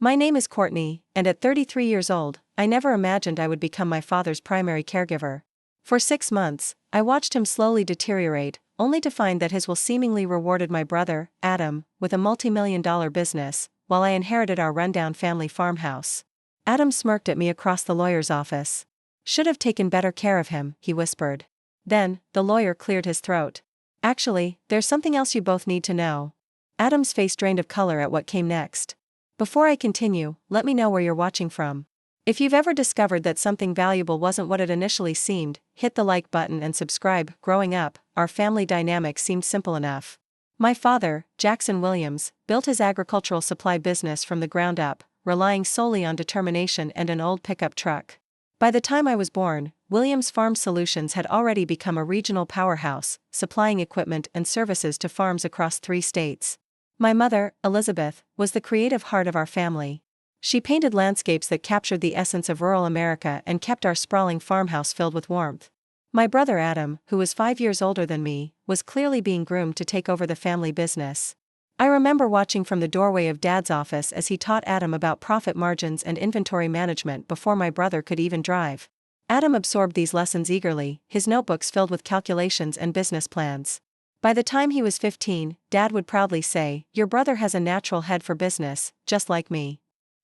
My name is Courtney, and at 33 years old, I never imagined I would become my father's primary caregiver. For 6 months, I watched him slowly deteriorate, only to find that his will seemingly rewarded my brother, Adam, with a multi-million-dollar business, while I inherited our rundown family farmhouse. Adam smirked at me across the lawyer's office. "Should have taken better care of him," he whispered. Then, the lawyer cleared his throat. "Actually, there's something else you both need to know." Adam's face drained of color at what came next. "Before I continue, let me know where you're watching from. If you've ever discovered that something valuable wasn't what it initially seemed, hit the like button and subscribe." Growing up, our family dynamic seemed simple enough. My father, Jackson Williams, built his agricultural supply business from the ground up, relying solely on determination and an old pickup truck. By the time I was born, Williams Farm Solutions had already become a regional powerhouse, supplying equipment and services to farms across 3 states. My mother, Elizabeth, was the creative heart of our family. She painted landscapes that captured the essence of rural America and kept our sprawling farmhouse filled with warmth. My brother Adam, who was 5 years older than me, was clearly being groomed to take over the family business. I remember watching from the doorway of Dad's office as he taught Adam about profit margins and inventory management before my brother could even drive. Adam absorbed these lessons eagerly, his notebooks filled with calculations and business plans. By the time he was 15, Dad would proudly say, "Your brother has a natural head for business, just like me."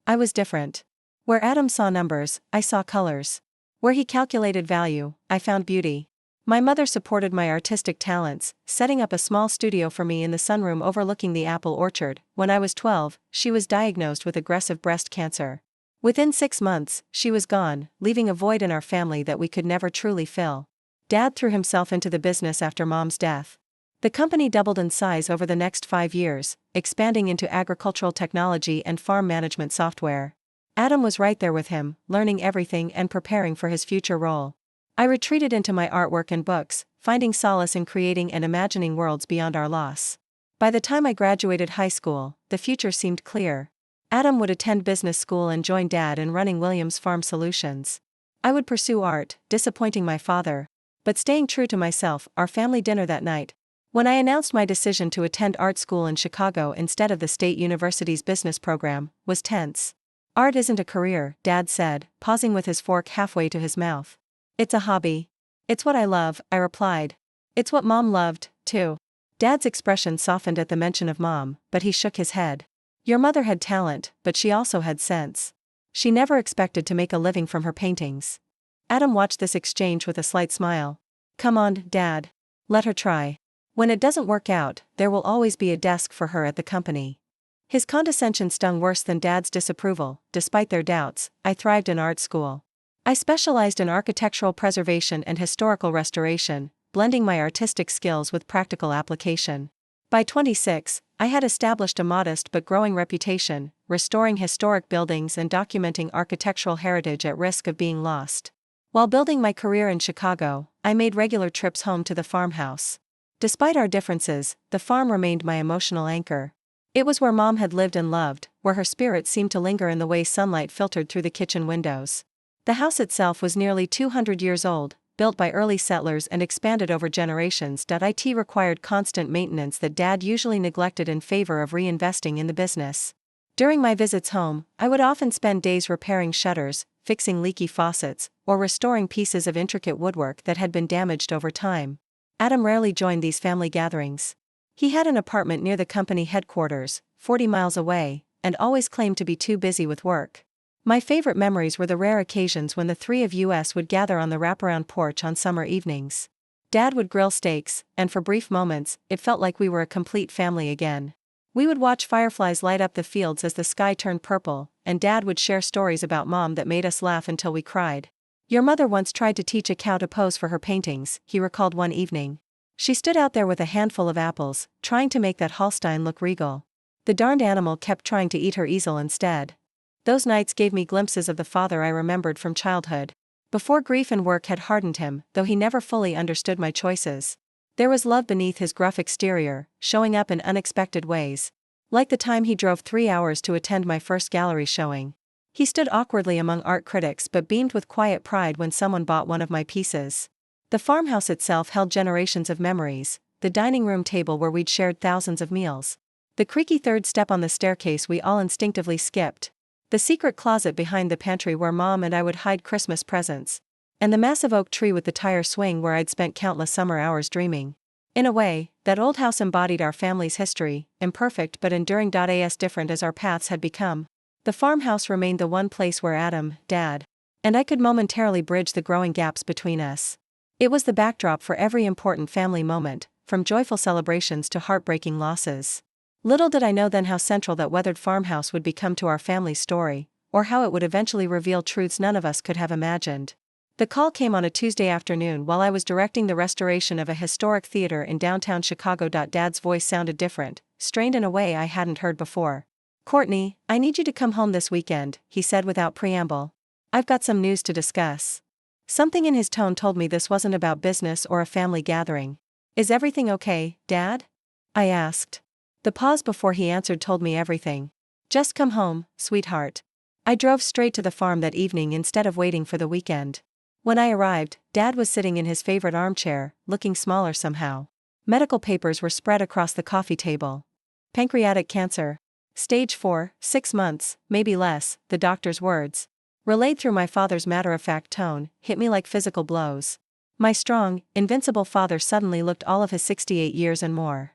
I was different. Where Adam saw numbers, I saw colors. Where he calculated value, I found beauty. My mother supported my artistic talents, setting up a small studio for me in the sunroom overlooking the apple orchard. When I was 12, she was diagnosed with aggressive breast cancer. Within 6 months, she was gone, leaving a void in our family that we could never truly fill. Dad threw himself into the business after Mom's death. The company doubled in size over the next 5 years, expanding into agricultural technology and farm management software. Adam was right there with him, learning everything and preparing for his future role. I retreated into my artwork and books, finding solace in creating and imagining worlds beyond our loss. By the time I graduated high school, the future seemed clear. Adam would attend business school and join Dad in running Williams Farm Solutions. I would pursue art, disappointing my father, but staying true to myself. Our family dinner that night, when I announced my decision to attend art school in Chicago instead of the state university's business program, was tense. "Art isn't a career," Dad said, pausing with his fork halfway to his mouth. "It's a hobby." "It's what I love," I replied. "It's what Mom loved, too." Dad's expression softened at the mention of Mom, but he shook his head. "Your mother had talent, but she also had sense. She never expected to make a living from her paintings." Adam watched this exchange with a slight smile. "Come on, Dad. Let her try. When it doesn't work out, there will always be a desk for her at the company." His condescension stung worse than Dad's disapproval. Despite their doubts, I thrived in art school. I specialized in architectural preservation and historical restoration, blending my artistic skills with practical application. By 26, I had established a modest but growing reputation, restoring historic buildings and documenting architectural heritage at risk of being lost. While building my career in Chicago, I made regular trips home to the farmhouse. Despite our differences, the farm remained my emotional anchor. It was where Mom had lived and loved, where her spirit seemed to linger in the way sunlight filtered through the kitchen windows. The house itself was nearly 200 years old, built by early settlers and expanded over generations. It required constant maintenance that Dad usually neglected in favor of reinvesting in the business. During my visits home, I would often spend days repairing shutters, fixing leaky faucets, or restoring pieces of intricate woodwork that had been damaged over time. Adam rarely joined these family gatherings. He had an apartment near the company headquarters, 40 miles away, and always claimed to be too busy with work. My favorite memories were the rare occasions when the three of us would gather on the wraparound porch on summer evenings. Dad would grill steaks, and for brief moments, it felt like we were a complete family again. We would watch fireflies light up the fields as the sky turned purple, and Dad would share stories about Mom that made us laugh until we cried. "Your mother once tried to teach a cow to pose for her paintings," he recalled one evening. "She stood out there with a handful of apples, trying to make that Holstein look regal. The darned animal kept trying to eat her easel instead." Those nights gave me glimpses of the father I remembered from childhood. Before grief and work had hardened him, though he never fully understood my choices. There was love beneath his gruff exterior, showing up in unexpected ways. Like the time he drove 3 hours to attend my first gallery showing. He stood awkwardly among art critics but beamed with quiet pride when someone bought one of my pieces. The farmhouse itself held generations of memories, the dining room table where we'd shared thousands of meals. The creaky third step on the staircase we all instinctively skipped, the secret closet behind the pantry where Mom and I would hide Christmas presents, and the massive oak tree with the tire swing where I'd spent countless summer hours dreaming. In a way, that old house embodied our family's history, imperfect but enduring. As different as our paths had become, the farmhouse remained the one place where Adam, Dad, and I could momentarily bridge the growing gaps between us. It was the backdrop for every important family moment, from joyful celebrations to heartbreaking losses. Little did I know then how central that weathered farmhouse would become to our family's story, or how it would eventually reveal truths none of us could have imagined. The call came on a Tuesday afternoon while I was directing the restoration of a historic theater in downtown Chicago. Dad's voice sounded different, strained in a way I hadn't heard before. "Courtney, I need you to come home this weekend," he said without preamble. "I've got some news to discuss." Something in his tone told me this wasn't about business or a family gathering. "Is everything okay, Dad?" I asked. The pause before he answered told me everything. "Just come home, sweetheart." I drove straight to the farm that evening instead of waiting for the weekend. When I arrived, Dad was sitting in his favorite armchair, looking smaller somehow. Medical papers were spread across the coffee table. "Pancreatic cancer. Stage 4, 6 months, maybe less," the doctor's words, relayed through my father's matter-of-fact tone, hit me like physical blows. My strong, invincible father suddenly looked all of his 68 years and more.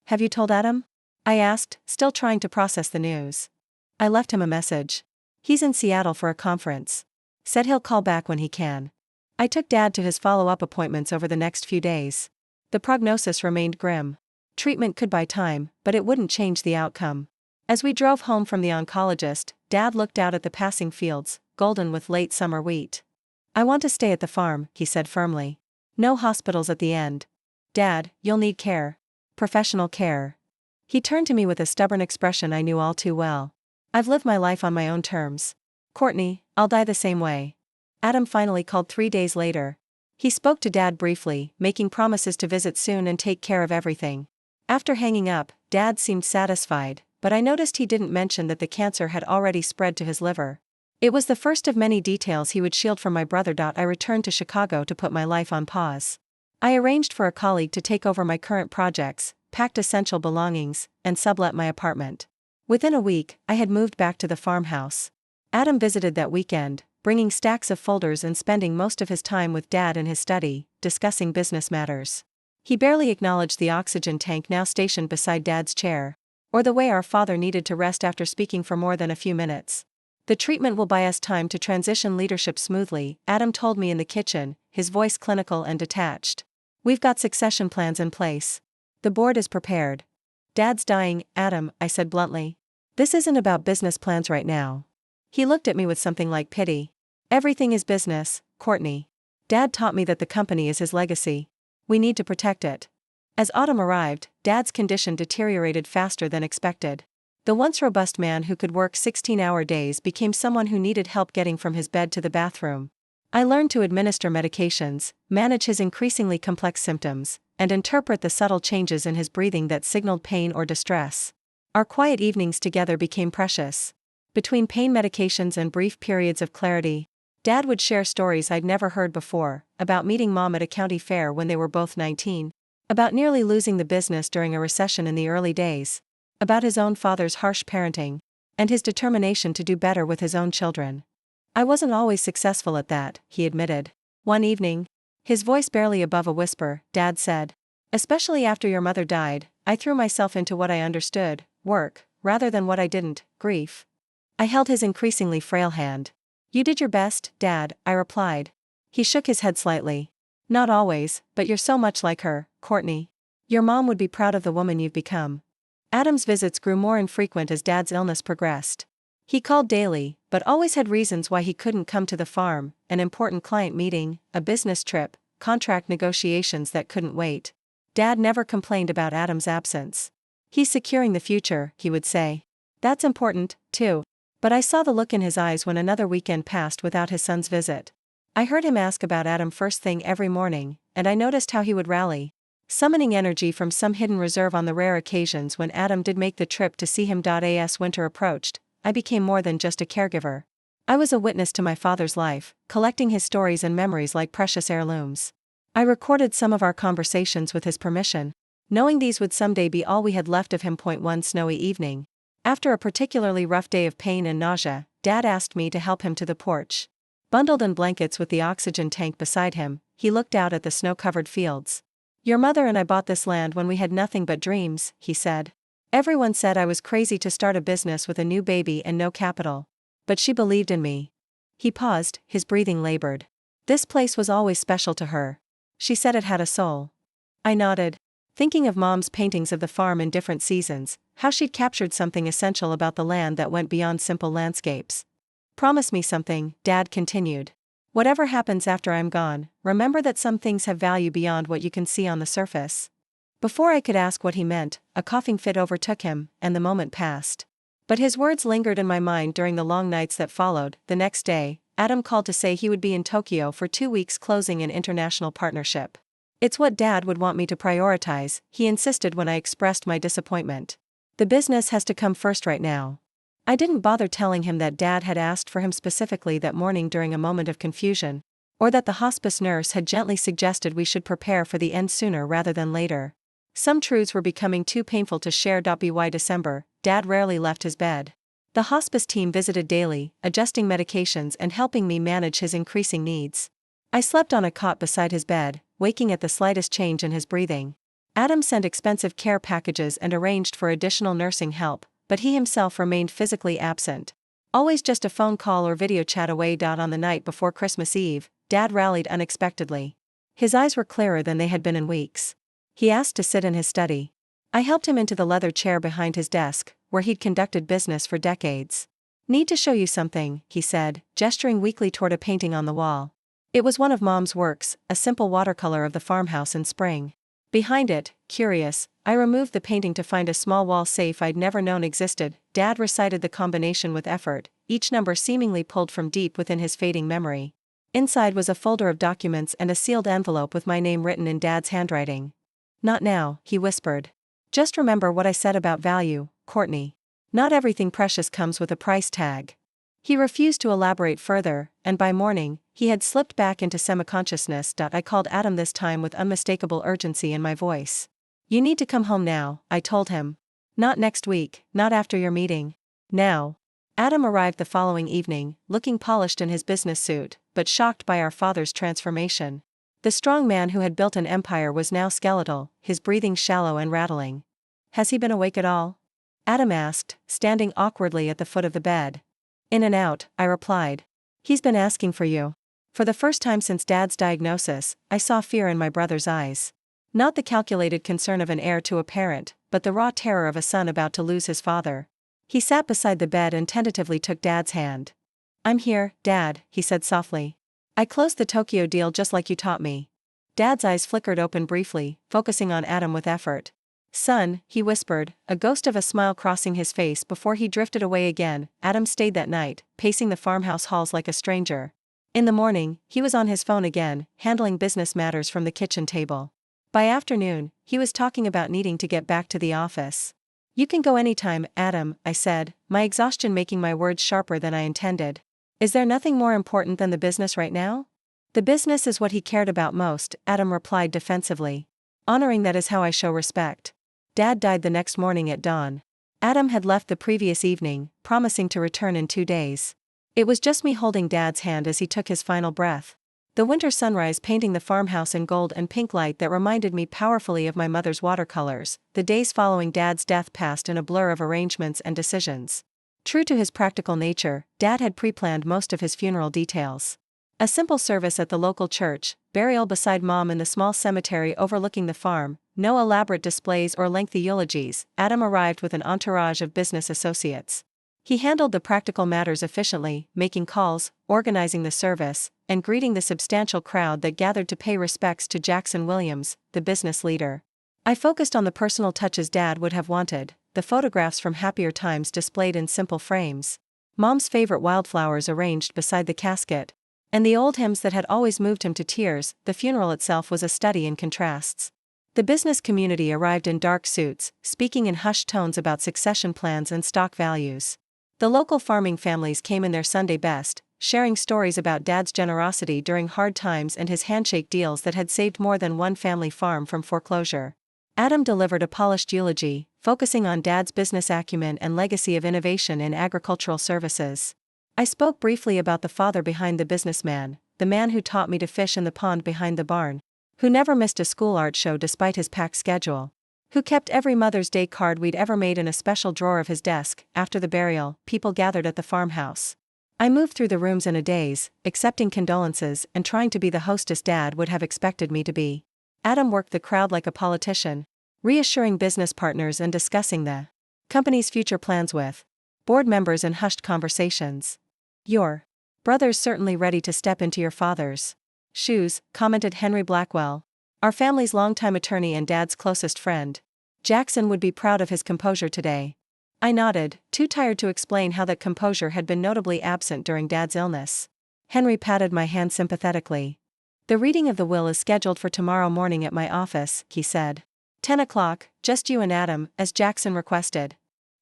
"Have you told Adam?" I asked, still trying to process the news. "I left him a message. He's in Seattle for a conference. Said he'll call back when he can." I took Dad to his follow-up appointments over the next few days. The prognosis remained grim. Treatment could buy time, but it wouldn't change the outcome. As we drove home from the oncologist, Dad looked out at the passing fields, golden with late summer wheat. "I want to stay at the farm," he said firmly. "No hospitals at the end. Dad, you'll need care. Professional care." He turned to me with a stubborn expression I knew all too well. "I've lived my life on my own terms. Courtney, I'll die the same way." Adam finally called 3 days later. He spoke to Dad briefly, making promises to visit soon and take care of everything. After hanging up, Dad seemed satisfied, but I noticed he didn't mention that the cancer had already spread to his liver. It was the first of many details he would shield from my brother. I returned to Chicago to put my life on pause. I arranged for a colleague to take over my current projects, packed essential belongings, and sublet my apartment. Within a week, I had moved back to the farmhouse. Adam visited that weekend, bringing stacks of folders and spending most of his time with Dad in his study, discussing business matters. He barely acknowledged the oxygen tank now stationed beside Dad's chair, or the way our father needed to rest after speaking for more than a few minutes. "The treatment will buy us time to transition leadership smoothly," Adam told me in the kitchen, his voice clinical and detached. "We've got succession plans in place. The board is prepared." "Dad's dying, Adam," I said bluntly. "This isn't about business plans right now." He looked at me with something like pity. "Everything is business, Courtney. Dad taught me that the company is his legacy. We need to protect it." As autumn arrived, Dad's condition deteriorated faster than expected. The once robust man who could work 16-hour days became someone who needed help getting from his bed to the bathroom. I learned to administer medications, manage his increasingly complex symptoms, and interpret the subtle changes in his breathing that signaled pain or distress. Our quiet evenings together became precious. Between pain medications and brief periods of clarity, Dad would share stories I'd never heard before, about meeting Mom at a county fair when they were both 19, about nearly losing the business during a recession in the early days, about his own father's harsh parenting, and his determination to do better with his own children. "I wasn't always successful at that," he admitted. One evening, his voice barely above a whisper, Dad said, "Especially after your mother died, I threw myself into what I understood, work, rather than what I didn't, grief." I held his increasingly frail hand. "You did your best, Dad," I replied. He shook his head slightly. "Not always, but you're so much like her, Courtney. Your mom would be proud of the woman you've become." Adam's visits grew more infrequent as Dad's illness progressed. He called daily, but always had reasons why he couldn't come to the farm: an important client meeting, a business trip, contract negotiations that couldn't wait. Dad never complained about Adam's absence. "He's securing the future," he would say. "That's important, too." But I saw the look in his eyes when another weekend passed without his son's visit. I heard him ask about Adam first thing every morning, and I noticed how he would rally, summoning energy from some hidden reserve on the rare occasions when Adam did make the trip to see him. As winter approached, I became more than just a caregiver. I was a witness to my father's life, collecting his stories and memories like precious heirlooms. I recorded some of our conversations with his permission, knowing these would someday be all we had left of him. One snowy evening, After a particularly rough day of pain and nausea, Dad asked me to help him to the porch. Bundled in blankets with the oxygen tank beside him, he looked out at the snow-covered fields. "Your mother and I bought this land when we had nothing but dreams," he said. "Everyone said I was crazy to start a business with a new baby and no capital. But she believed in me." He paused, his breathing labored. "This place was always special to her. She said it had a soul." I nodded, thinking of Mom's paintings of the farm in different seasons, how she'd captured something essential about the land that went beyond simple landscapes. "Promise me something," Dad continued. "Whatever happens after I'm gone, remember that some things have value beyond what you can see on the surface." Before I could ask what he meant, a coughing fit overtook him, and the moment passed. But his words lingered in my mind during the long nights that followed. The next day, Adam called to say he would be in Tokyo for 2 weeks closing an international partnership. "It's what Dad would want me to prioritize," he insisted when I expressed my disappointment. "The business has to come first right now." I didn't bother telling him that Dad had asked for him specifically that morning during a moment of confusion, or that the hospice nurse had gently suggested we should prepare for the end sooner rather than later. Some truths were becoming too painful to share. By December, Dad rarely left his bed. The hospice team visited daily, adjusting medications and helping me manage his increasing needs. I slept on a cot beside his bed, waking at the slightest change in his breathing. Adam sent expensive care packages and arranged for additional nursing help, but he himself remained physically absent. Always just a phone call or video chat away. On the night before Christmas Eve, Dad rallied unexpectedly. His eyes were clearer than they had been in weeks. He asked to sit in his study. I helped him into the leather chair behind his desk, where he'd conducted business for decades. "Need to show you something," he said, gesturing weakly toward a painting on the wall. It was one of Mom's works, a simple watercolor of the farmhouse in spring. Behind it, curious, I removed the painting to find a small wall safe I'd never known existed. Dad recited the combination with effort, each number seemingly pulled from deep within his fading memory. Inside was a folder of documents and a sealed envelope with my name written in Dad's handwriting. "Not now," he whispered. "Just remember what I said about value, Courtney. Not everything precious comes with a price tag." He refused to elaborate further, and by morning, he had slipped back into semi-consciousness. I called Adam this time with unmistakable urgency in my voice. "You need to come home now," I told him. "Not next week, not after your meeting. Now." Adam arrived the following evening, looking polished in his business suit, but shocked by our father's transformation. The strong man who had built an empire was now skeletal, his breathing shallow and rattling. "Has he been awake at all?" Adam asked, standing awkwardly at the foot of the bed. "In and out," I replied. "He's been asking for you." For the first time since Dad's diagnosis, I saw fear in my brother's eyes. Not the calculated concern of an heir to a parent, but the raw terror of a son about to lose his father. He sat beside the bed and tentatively took Dad's hand. "I'm here, Dad," he said softly. "I closed the Tokyo deal just like you taught me." Dad's eyes flickered open briefly, focusing on Adam with effort. "Son," he whispered, a ghost of a smile crossing his face before he drifted away again. Adam stayed that night, pacing the farmhouse halls like a stranger. In the morning, he was on his phone again, handling business matters from the kitchen table. By afternoon, he was talking about needing to get back to the office. "You can go anytime, Adam," I said, my exhaustion making my words sharper than I intended. "Is there nothing more important than the business right now?" "The business is what he cared about most," Adam replied defensively. "Honoring that is how I show respect." Dad died the next morning at dawn. Adam had left the previous evening, promising to return in 2 days. It was just me holding Dad's hand as he took his final breath. The winter sunrise painting the farmhouse in gold and pink light that reminded me powerfully of my mother's watercolors. The days following Dad's death passed in a blur of arrangements and decisions. True to his practical nature, Dad had pre-planned most of his funeral details. A simple service at the local church, burial beside Mom in the small cemetery overlooking the farm, no elaborate displays or lengthy eulogies. Adam arrived with an entourage of business associates. He handled the practical matters efficiently, making calls, organizing the service, and greeting the substantial crowd that gathered to pay respects to Jackson Williams, the business leader. I focused on the personal touches Dad would have wanted, the photographs from happier times displayed in simple frames, Mom's favorite wildflowers arranged beside the casket, and the old hymns that had always moved him to tears. The funeral itself was a study in contrasts. The business community arrived in dark suits, speaking in hushed tones about succession plans and stock values. The local farming families came in their Sunday best, sharing stories about Dad's generosity during hard times and his handshake deals that had saved more than one family farm from foreclosure. Adam delivered a polished eulogy, focusing on Dad's business acumen and legacy of innovation in agricultural services. I spoke briefly about the father behind the businessman, the man who taught me to fish in the pond behind the barn, who never missed a school art show despite his packed schedule, who kept every Mother's Day card we'd ever made in a special drawer of his desk. After the burial, people gathered at the farmhouse. I moved through the rooms in a daze, accepting condolences and trying to be the hostess Dad would have expected me to be. Adam worked the crowd like a politician, reassuring business partners and discussing the company's future plans with board members in hushed conversations. "Your brother's certainly ready to step into your father's shoes," commented Henry Blackwell, our family's longtime attorney and Dad's closest friend. "Jackson would be proud of his composure today." I nodded, too tired to explain how that composure had been notably absent during Dad's illness. Henry patted my hand sympathetically. "The reading of the will is scheduled for tomorrow morning at my office," he said. 10 o'clock, just you and Adam, as Jackson requested.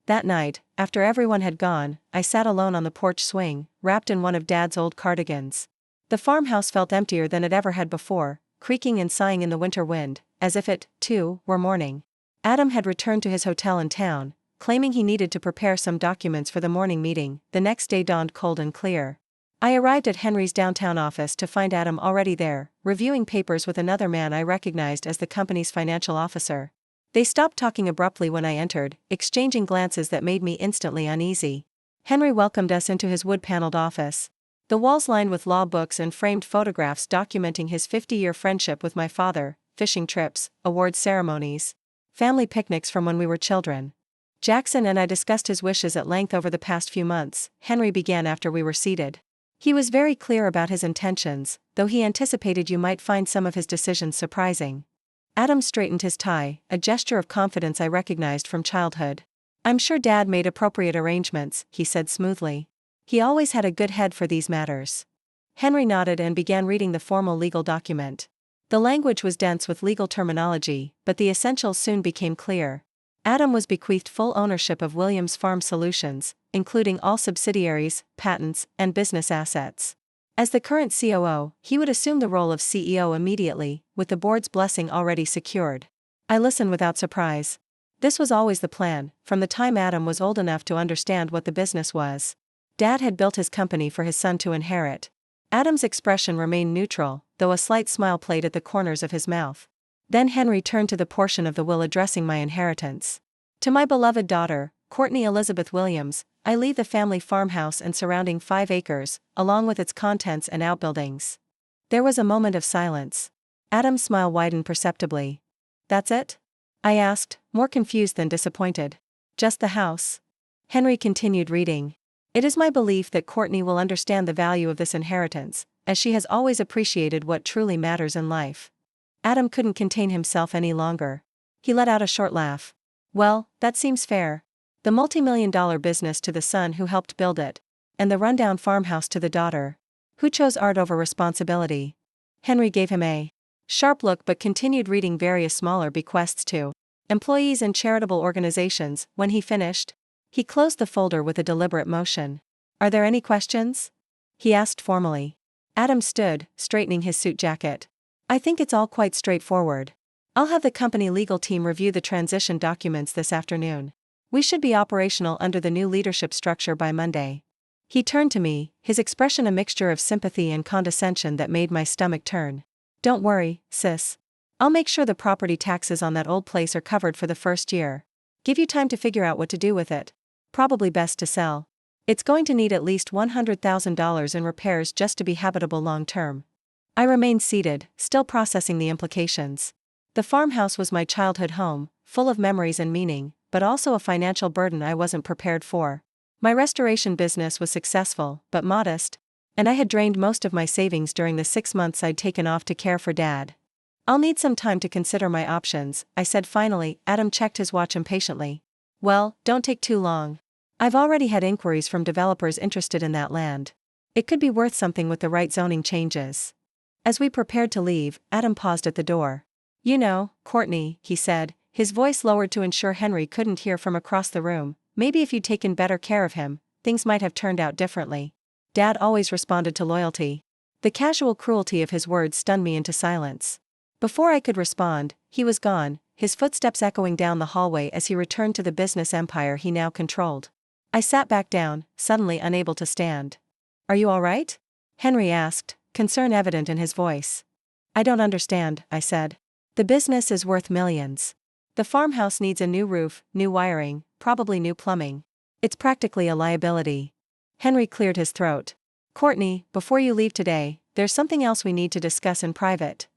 That night, after everyone had gone, I sat alone on the porch swing, wrapped in one of Dad's old cardigans. The farmhouse felt emptier than it ever had before, creaking and sighing in the winter wind, as if it, too, were morning. Adam had returned to his hotel in town, claiming he needed to prepare some documents for the morning meeting. The next day dawned cold and clear. I arrived at Henry's downtown office to find Adam already there, reviewing papers with another man I recognized as the company's financial officer. They stopped talking abruptly when I entered, exchanging glances that made me instantly uneasy. Henry welcomed us into his wood-paneled office. The walls lined with law books and framed photographs documenting his 50-year friendship with my father, fishing trips, award ceremonies, family picnics from when we were children. Jackson and I discussed his wishes at length over the past few months, Henry began after we were seated. He was very clear about his intentions, though he anticipated you might find some of his decisions surprising. Adam straightened his tie, a gesture of confidence I recognized from childhood. "I'm sure Dad made appropriate arrangements," he said smoothly. "He always had a good head for these matters." Henry nodded and began reading the formal legal document. The language was dense with legal terminology, but the essentials soon became clear. Adam was bequeathed full ownership of Williams Farm Solutions, including all subsidiaries, patents, and business assets. As the current COO, he would assume the role of CEO immediately, with the board's blessing already secured. I listened without surprise. This was always the plan, from the time Adam was old enough to understand what the business was. Dad had built his company for his son to inherit. Adam's expression remained neutral, though a slight smile played at the corners of his mouth. Then Henry turned to the portion of the will addressing my inheritance. "To my beloved daughter, Courtney Elizabeth Williams, I leave the family farmhouse and surrounding 5 acres, along with its contents and outbuildings." There was a moment of silence. Adam's smile widened perceptibly. "That's it?" I asked, more confused than disappointed. "Just the house?" Henry continued reading. "It is my belief that Courtney will understand the value of this inheritance, as she has always appreciated what truly matters in life." Adam couldn't contain himself any longer. He let out a short laugh. "Well, that seems fair. The multi-million-dollar business to the son who helped build it, and the rundown farmhouse to the daughter, who chose art over responsibility." Henry gave him a sharp look but continued reading various smaller bequests to employees and charitable organizations. When he finished, he closed the folder with a deliberate motion. "Are there any questions?" he asked formally. Adam stood, straightening his suit jacket. "I think it's all quite straightforward. I'll have the company legal team review the transition documents this afternoon. We should be operational under the new leadership structure by Monday." He turned to me, his expression a mixture of sympathy and condescension that made my stomach turn. "Don't worry, sis. I'll make sure the property taxes on that old place are covered for the first year. Give you time to figure out what to do with it. Probably best to sell. It's going to need at least $100,000 in repairs just to be habitable long term." I remained seated, still processing the implications. The farmhouse was my childhood home, full of memories and meaning, but also a financial burden I wasn't prepared for. My restoration business was successful, but modest, and I had drained most of my savings during the 6 months I'd taken off to care for Dad. "I'll need some time to consider my options," I said finally. Adam checked his watch impatiently. "Well, don't take too long. I've already had inquiries from developers interested in that land. It could be worth something with the right zoning changes." As we prepared to leave, Adam paused at the door. "You know, Courtney," he said, his voice lowered to ensure Henry couldn't hear from across the room, "maybe if you'd taken better care of him, things might have turned out differently. Dad always responded to loyalty." The casual cruelty of his words stunned me into silence. Before I could respond, he was gone, his footsteps echoing down the hallway as he returned to the business empire he now controlled. I sat back down, suddenly unable to stand. "Are you all right?" Henry asked, concern evident in his voice. "I don't understand," I said. "The business is worth millions. The farmhouse needs a new roof, new wiring, probably new plumbing. It's practically a liability." Henry cleared his throat. "Courtney, before you leave today, there's something else we need to discuss in private."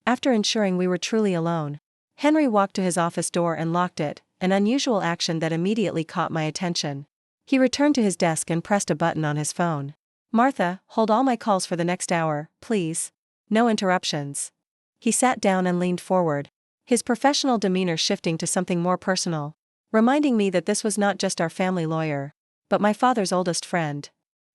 After ensuring we were truly alone, Henry walked to his office door and locked it, an unusual action that immediately caught my attention. He returned to his desk and pressed a button on his phone. "Martha, hold all my calls for the next hour, please. No interruptions." He sat down and leaned forward, his professional demeanor shifting to something more personal, reminding me that this was not just our family lawyer, but my father's oldest friend.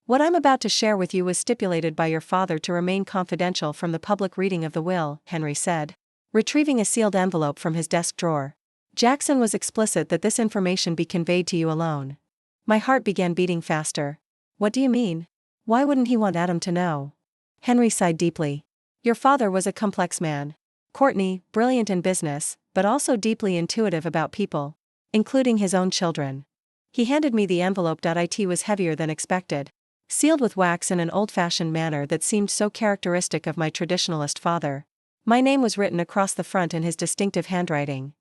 "What I'm about to share with you was stipulated by your father to remain confidential from the public reading of the will," Henry said, retrieving a sealed envelope from his desk drawer. "Jackson was explicit that this information be conveyed to you alone." My heart began beating faster. "What do you mean? Why wouldn't he want Adam to know?" Henry sighed deeply. "Your father was a complex man. Courtney, brilliant in business, but also deeply intuitive about people, including his own children." He handed me the envelope. It was heavier than expected, sealed with wax in an old-fashioned manner that seemed so characteristic of my traditionalist father. My name was written across the front in his distinctive handwriting.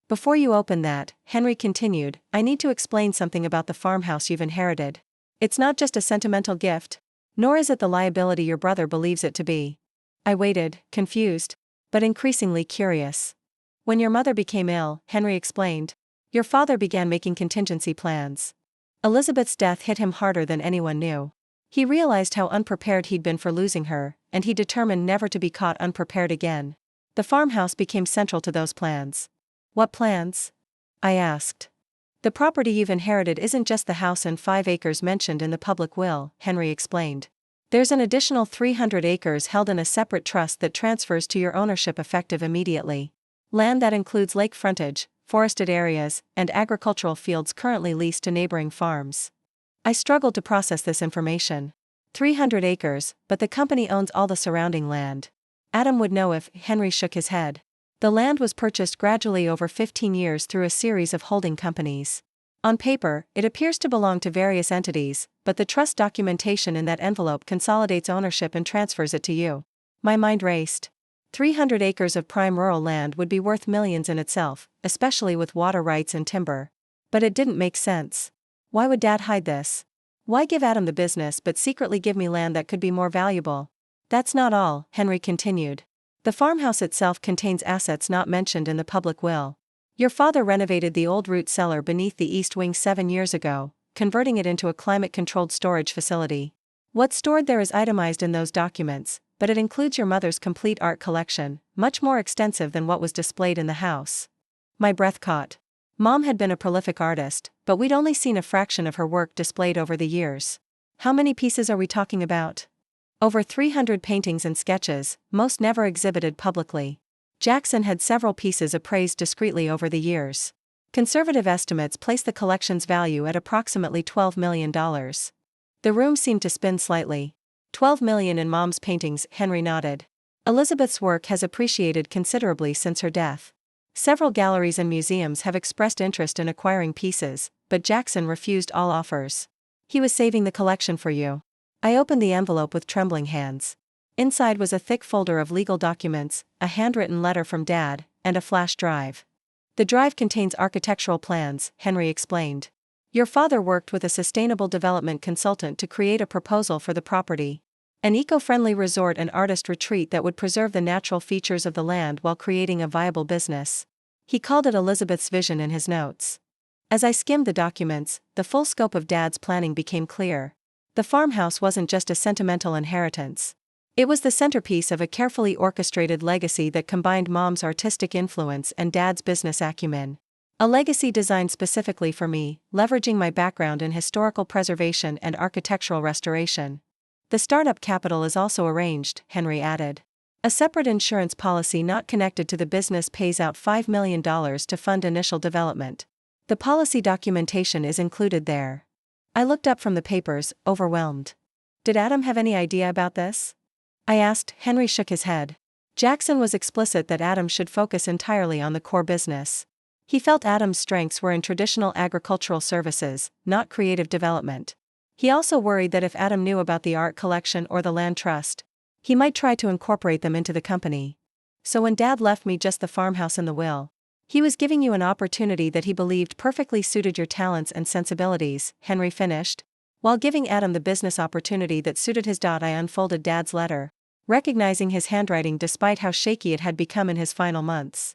"Before you open that," Henry continued, "I need to explain something about the farmhouse you've inherited. It's not just a sentimental gift, nor is it the liability your brother believes it to be." I waited, confused, but increasingly curious. "When your mother became ill," Henry explained, "your father began making contingency plans. Elizabeth's death hit him harder than anyone knew. He realized how unprepared he'd been for losing her, and he determined never to be caught unprepared again. The farmhouse became central to those plans." "What plans?" I asked. "The property you've inherited isn't just the house and 5 acres mentioned in the public will," Henry explained. "There's an additional 300 acres held in a separate trust that transfers to your ownership effective immediately. Land that includes lake frontage, forested areas, and agricultural fields currently leased to neighboring farms." I struggled to process this information. 300 acres, but the company owns all the surrounding land. Adam would know if. Henry shook his head. "The land was purchased gradually over 15 years through a series of holding companies. On paper, it appears to belong to various entities, but the trust documentation in that envelope consolidates ownership and transfers it to you." My mind raced. 300 acres of prime rural land would be worth millions in itself, especially with water rights and timber. But it didn't make sense. Why would Dad hide this? Why give Adam the business but secretly give me land that could be more valuable? "That's not all," Henry continued. "The farmhouse itself contains assets not mentioned in the public will. Your father renovated the old root cellar beneath the east wing 7 years ago, converting it into a climate-controlled storage facility. What's stored there is itemized in those documents, but it includes your mother's complete art collection, much more extensive than what was displayed in the house." My breath caught. Mom had been a prolific artist, but we'd only seen a fraction of her work displayed over the years. "How many pieces are we talking about?" "Over 300 paintings and sketches, most never exhibited publicly. Jackson had several pieces appraised discreetly over the years. Conservative estimates place the collection's value at approximately $12 million. The room seemed to spin slightly. $12 million in Mom's paintings," Henry nodded. "Elizabeth's work has appreciated considerably since her death. Several galleries and museums have expressed interest in acquiring pieces, but Jackson refused all offers. He was saving the collection for you." I opened the envelope with trembling hands. Inside was a thick folder of legal documents, a handwritten letter from Dad, and a flash drive. "The drive contains architectural plans," Henry explained. "Your father worked with a sustainable development consultant to create a proposal for the property. An eco-friendly resort and artist retreat that would preserve the natural features of the land while creating a viable business." He called it Elizabeth's vision in his notes. As I skimmed the documents, the full scope of Dad's planning became clear. The farmhouse wasn't just a sentimental inheritance. It was the centerpiece of a carefully orchestrated legacy that combined Mom's artistic influence and Dad's business acumen. A legacy designed specifically for me, leveraging my background in historical preservation and architectural restoration. "The startup capital is also arranged," Henry added. "A separate insurance policy not connected to the business pays out $5 million to fund initial development. The policy documentation is included there." I looked up from the papers, overwhelmed. "Did Adam have any idea about this?" I asked. Henry shook his head. Jackson was explicit that Adam should focus entirely on the core business. He felt Adam's strengths were in traditional agricultural services, not creative development. He also worried that if Adam knew about the art collection or the land trust, he might try to incorporate them into the company. So when Dad left me just the farmhouse and the will, he was giving you an opportunity that he believed perfectly suited your talents and sensibilities, Henry finished, while giving Adam the business opportunity that suited his. I unfolded Dad's letter, recognizing his handwriting despite how shaky it had become in his final months.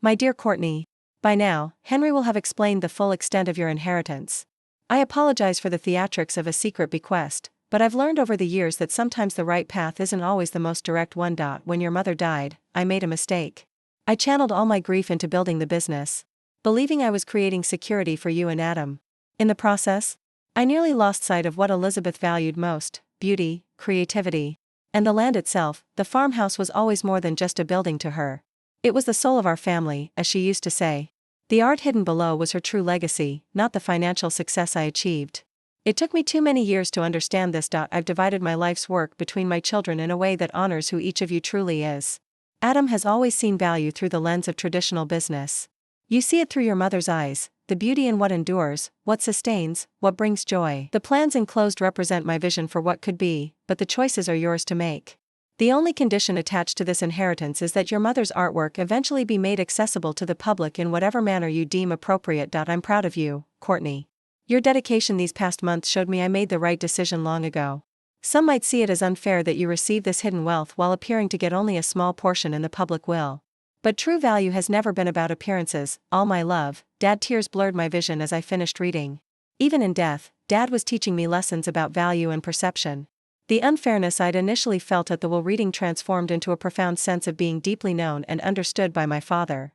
My dear Courtney, by now, Henry will have explained the full extent of your inheritance. I apologize for the theatrics of a secret bequest, but I've learned over the years that sometimes the right path isn't always the most direct one. When your mother died, I made a mistake. I channeled all my grief into building the business, believing I was creating security for you and Adam. In the process, I nearly lost sight of what Elizabeth valued most: beauty, creativity, and the land itself. The farmhouse was always more than just a building to her. It was the soul of our family, as she used to say. The art hidden below was her true legacy, not the financial success I achieved. It took me too many years to understand this. I've divided my life's work between my children in a way that honors who each of you truly is. Adam has always seen value through the lens of traditional business. You see it through your mother's eyes, the beauty in what endures, what sustains, what brings joy. The plans enclosed represent my vision for what could be, but the choices are yours to make. The only condition attached to this inheritance is that your mother's artwork eventually be made accessible to the public in whatever manner you deem appropriate. I'm proud of you, Courtney. Your dedication these past months showed me I made the right decision long ago. Some might see it as unfair that you receive this hidden wealth while appearing to get only a small portion in the public will. But true value has never been about appearances. All my love, Dad. Tears blurred my vision as I finished reading. Even in death, Dad was teaching me lessons about value and perception. The unfairness I'd initially felt at the will reading transformed into a profound sense of being deeply known and understood by my father.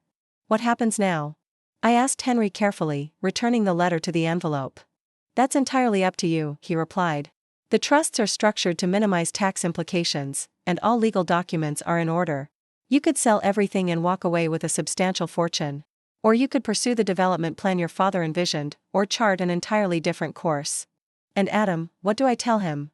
What happens now? I asked Henry carefully, returning the letter to the envelope. That's entirely up to you, he replied. The trusts are structured to minimize tax implications, and all legal documents are in order. You could sell everything and walk away with a substantial fortune. Or you could pursue the development plan your father envisioned, or chart an entirely different course. And Adam, what do I tell him?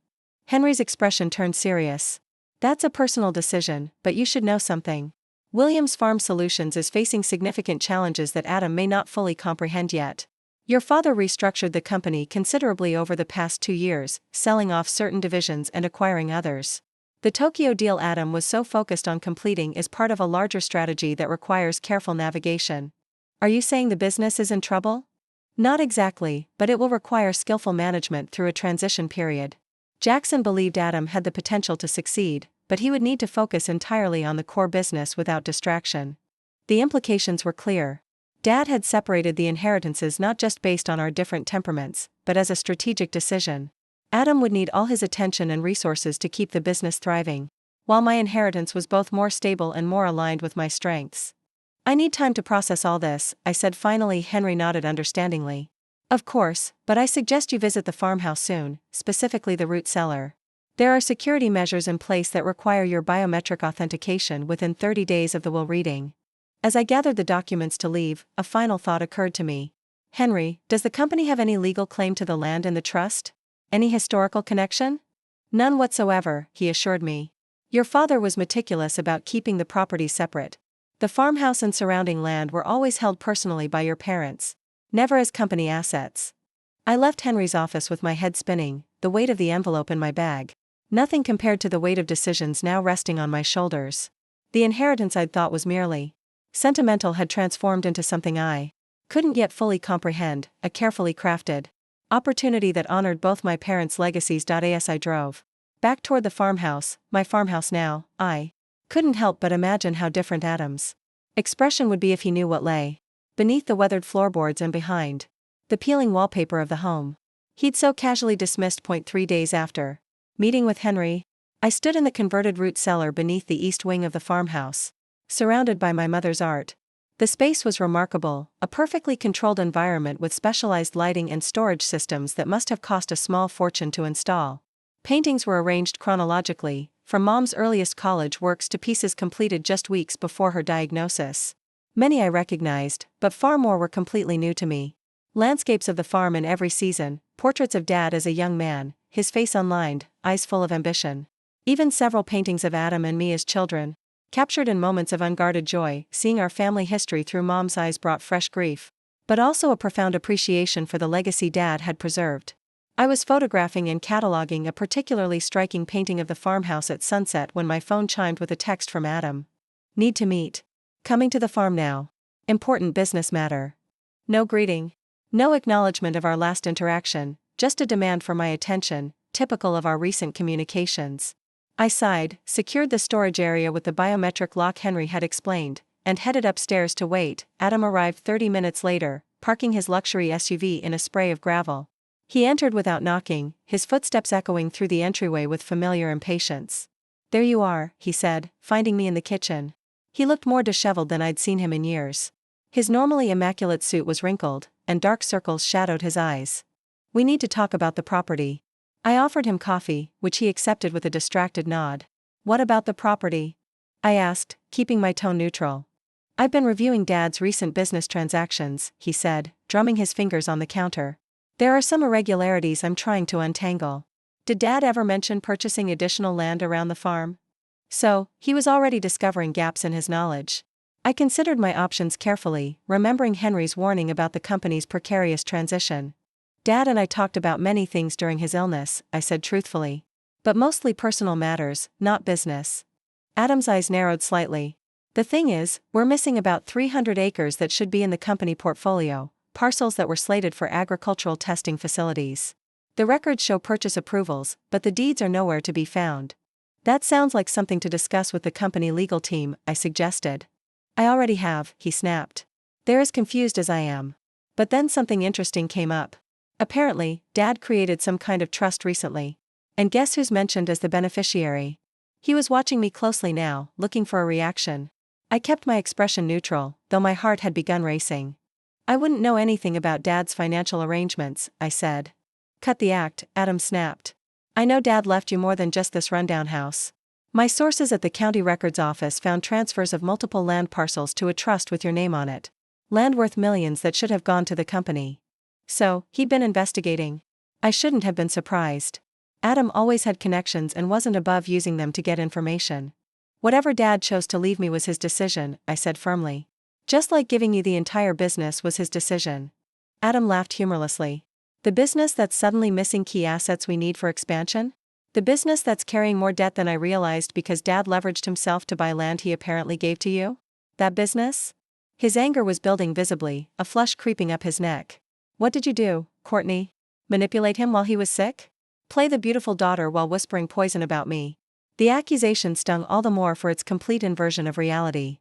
Henry's expression turned serious. That's a personal decision, but you should know something. Williams Farm Solutions is facing significant challenges that Adam may not fully comprehend yet. Your father restructured the company considerably over the past 2 years, selling off certain divisions and acquiring others. The Tokyo deal Adam was so focused on completing is part of a larger strategy that requires careful navigation. Are you saying the business is in trouble? Not exactly, but it will require skillful management through a transition period. Jackson believed Adam had the potential to succeed, but he would need to focus entirely on the core business without distraction. The implications were clear. Dad had separated the inheritances not just based on our different temperaments, but as a strategic decision. Adam would need all his attention and resources to keep the business thriving, while my inheritance was both more stable and more aligned with my strengths. I need time to process all this, I said finally. Henry nodded understandingly. Of course, but I suggest you visit the farmhouse soon, specifically the root cellar. There are security measures in place that require your biometric authentication within 30 days of the will reading. As I gathered the documents to leave, a final thought occurred to me. Henry, does the company have any legal claim to the land and the trust? Any historical connection? None whatsoever, he assured me. Your father was meticulous about keeping the property separate. The farmhouse and surrounding land were always held personally by your parents, never as company assets. I left Henry's office with my head spinning, the weight of the envelope in my bag. Nothing compared to the weight of decisions now resting on my shoulders. The inheritance I'd thought was merely sentimental had transformed into something I couldn't yet fully comprehend, a carefully crafted opportunity that honored both my parents' legacies. As I drove back toward the farmhouse, my farmhouse now, I couldn't help but imagine how different Adam's expression would be if he knew what lay beneath the weathered floorboards and behind the peeling wallpaper of the home he'd so casually dismissed. 3 days after meeting with Henry, I stood in the converted root cellar beneath the east wing of the farmhouse, surrounded by my mother's art. The space was remarkable, a perfectly controlled environment with specialized lighting and storage systems that must have cost a small fortune to install. Paintings were arranged chronologically, from Mom's earliest college works to pieces completed just weeks before her diagnosis. Many I recognized, but far more were completely new to me. Landscapes of the farm in every season, portraits of Dad as a young man, his face unlined, eyes full of ambition. Even several paintings of Adam and me as children. Captured in moments of unguarded joy, seeing our family history through Mom's eyes brought fresh grief. But also a profound appreciation for the legacy Dad had preserved. I was photographing and cataloging a particularly striking painting of the farmhouse at sunset when my phone chimed with a text from Adam. Need to meet. Coming to the farm now. Important business matter. No greeting. No acknowledgement of our last interaction, just a demand for my attention, typical of our recent communications. I sighed, secured the storage area with the biometric lock Henry had explained, and headed upstairs to wait. Adam arrived 30 minutes later, parking his luxury SUV in a spray of gravel. He entered without knocking, his footsteps echoing through the entryway with familiar impatience. There you are, he said, finding me in the kitchen. He looked more disheveled than I'd seen him in years. His normally immaculate suit was wrinkled, and dark circles shadowed his eyes. We need to talk about the property. I offered him coffee, which he accepted with a distracted nod. What about the property? I asked, keeping my tone neutral. I've been reviewing Dad's recent business transactions, he said, drumming his fingers on the counter. There are some irregularities I'm trying to untangle. Did Dad ever mention purchasing additional land around the farm? So, he was already discovering gaps in his knowledge. I considered my options carefully, remembering Henry's warning about the company's precarious transition. Dad and I talked about many things during his illness, I said truthfully. But mostly personal matters, not business. Adam's eyes narrowed slightly. The thing is, we're missing about 300 acres that should be in the company portfolio, parcels that were slated for agricultural testing facilities. The records show purchase approvals, but the deeds are nowhere to be found. That sounds like something to discuss with the company legal team, I suggested. I already have, he snapped. They're as confused as I am. But then something interesting came up. Apparently, Dad created some kind of trust recently. And guess who's mentioned as the beneficiary? He was watching me closely now, looking for a reaction. I kept my expression neutral, though my heart had begun racing. I wouldn't know anything about Dad's financial arrangements, I said. Cut the act, Adam snapped. I know Dad left you more than just this rundown house. My sources at the county records office found transfers of multiple land parcels to a trust with your name on it. Land worth millions that should have gone to the company. So, he'd been investigating. I shouldn't have been surprised. Adam always had connections and wasn't above using them to get information. Whatever Dad chose to leave me was his decision, I said firmly. Just like giving you the entire business was his decision. Adam laughed humorlessly. The business that's suddenly missing key assets we need for expansion? The business that's carrying more debt than I realized because Dad leveraged himself to buy land he apparently gave to you? That business? His anger was building visibly, a flush creeping up his neck. What did you do, Courtney? Manipulate him while he was sick? Play the beautiful daughter while whispering poison about me? The accusation stung all the more for its complete inversion of reality.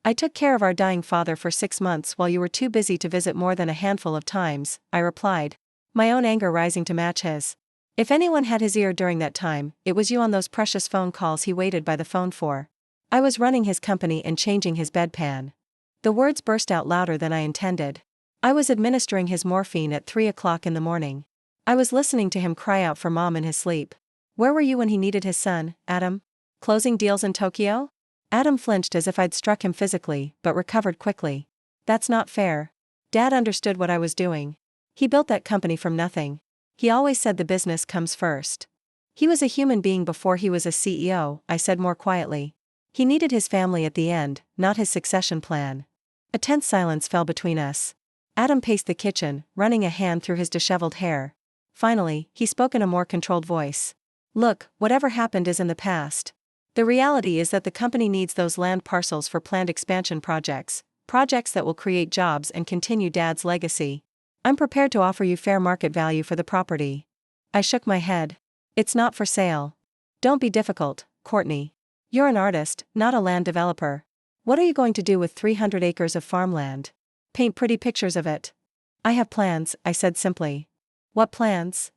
I took care of our dying father for 6 months while you were too busy to visit more than a handful of times, I replied, my own anger rising to match his. If anyone had his ear during that time, it was you on those precious phone calls he waited by the phone for. I was running his company and changing his bedpan. The words burst out louder than I intended. I was administering his morphine at 3 o'clock in the morning. I was listening to him cry out for Mom in his sleep. Where were you when he needed his son, Adam? Closing deals in Tokyo? Adam flinched as if I'd struck him physically, but recovered quickly. That's not fair. Dad understood what I was doing. He built that company from nothing. He always said the business comes first. He was a human being before he was a CEO, I said more quietly. He needed his family at the end, not his succession plan. A tense silence fell between us. Adam paced the kitchen, running a hand through his disheveled hair. Finally, he spoke in a more controlled voice. Look, whatever happened is in the past. The reality is that the company needs those land parcels for planned expansion projects that will create jobs and continue Dad's legacy. I'm prepared to offer you fair market value for the property. I shook my head. It's not for sale. Don't be difficult, Courtney. You're an artist, not a land developer. What are you going to do with 300 acres of farmland? Paint pretty pictures of it. I have plans, I said simply. What plans?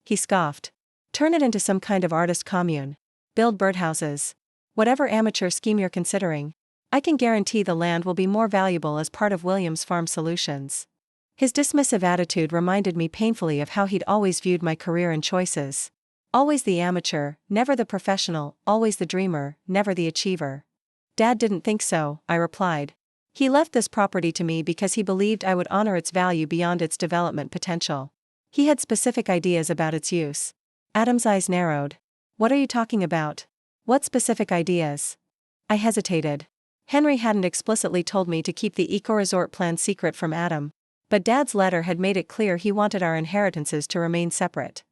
He scoffed. Turn it into some kind of artist commune. Build birdhouses. Whatever amateur scheme you're considering. I can guarantee the land will be more valuable as part of Williams Farm Solutions. His dismissive attitude reminded me painfully of how he'd always viewed my career and choices. Always the amateur, never the professional, always the dreamer, never the achiever. Dad didn't think so, I replied. He left this property to me because he believed I would honor its value beyond its development potential. He had specific ideas about its use. Adam's eyes narrowed. What are you talking about? What specific ideas? I hesitated. Henry hadn't explicitly told me to keep the eco-resort plan secret from Adam. But Dad's letter had made it clear he wanted our inheritances to remain separate.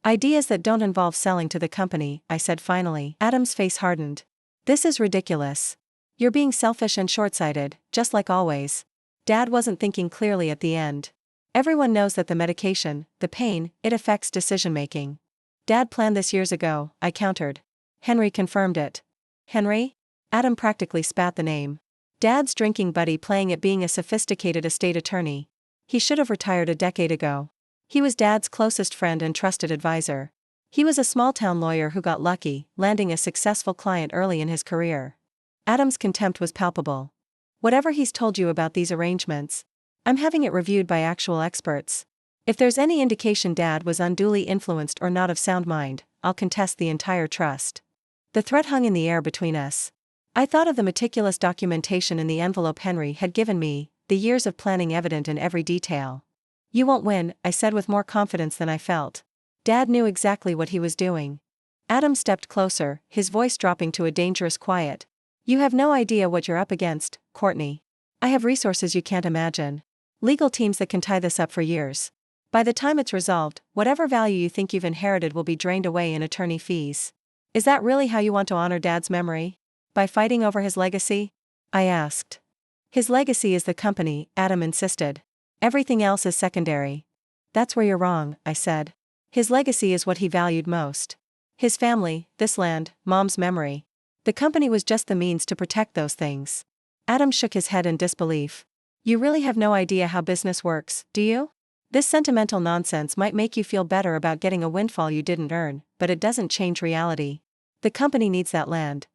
Ideas that don't involve selling to the company, I said finally. Adam's face hardened. This is ridiculous. You're being selfish and short-sighted, just like always. Dad wasn't thinking clearly at the end. Everyone knows that the medication, the pain, it affects decision-making. Dad planned this years ago, I countered. Henry confirmed it. Henry? Adam practically spat the name. Dad's drinking buddy playing at being a sophisticated estate attorney. He should have retired a decade ago. He was Dad's closest friend and trusted advisor. He was a small-town lawyer who got lucky, landing a successful client early in his career. Adam's contempt was palpable. Whatever he's told you about these arrangements, I'm having it reviewed by actual experts. If there's any indication Dad was unduly influenced or not of sound mind, I'll contest the entire trust. The threat hung in the air between us. I thought of the meticulous documentation in the envelope Henry had given me, the years of planning evident in every detail. You won't win, I said with more confidence than I felt. Dad knew exactly what he was doing. Adam stepped closer, his voice dropping to a dangerous quiet. You have no idea what you're up against, Courtney. I have resources you can't imagine. Legal teams that can tie this up for years. By the time it's resolved, whatever value you think you've inherited will be drained away in attorney fees. Is that really how you want to honor Dad's memory? By fighting over his legacy? I asked. His legacy is the company, Adam insisted. Everything else is secondary. That's where you're wrong, I said. His legacy is what he valued most. His family, this land, Mom's memory. The company was just the means to protect those things. Adam shook his head in disbelief. You really have no idea how business works, do you? This sentimental nonsense might make you feel better about getting a windfall you didn't earn, but it doesn't change reality. The company needs that land.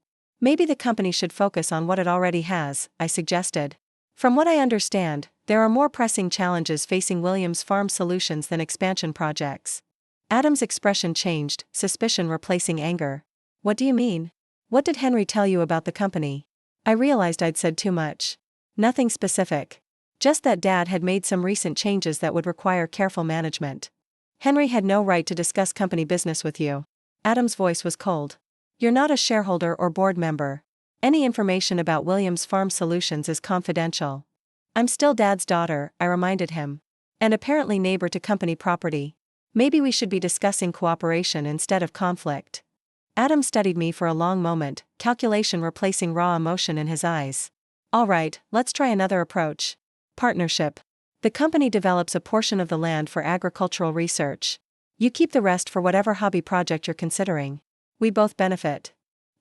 Maybe the company should focus on what it already has, I suggested. From what I understand, there are more pressing challenges facing Williams Farm Solutions than expansion projects. Adam's expression changed, suspicion replacing anger. What do you mean? What did Henry tell you about the company? I realized I'd said too much. Nothing specific. Just that Dad had made some recent changes that would require careful management. Henry had no right to discuss company business with you. Adam's voice was cold. You're not a shareholder or board member. Any information about Williams Farm Solutions is confidential. I'm still Dad's daughter, I reminded him. And apparently neighbor to company property. Maybe we should be discussing cooperation instead of conflict. Adam studied me for a long moment, calculation replacing raw emotion in his eyes. All right, let's try another approach. Partnership. The company develops a portion of the land for agricultural research. You keep the rest for whatever hobby project you're considering. We both benefit.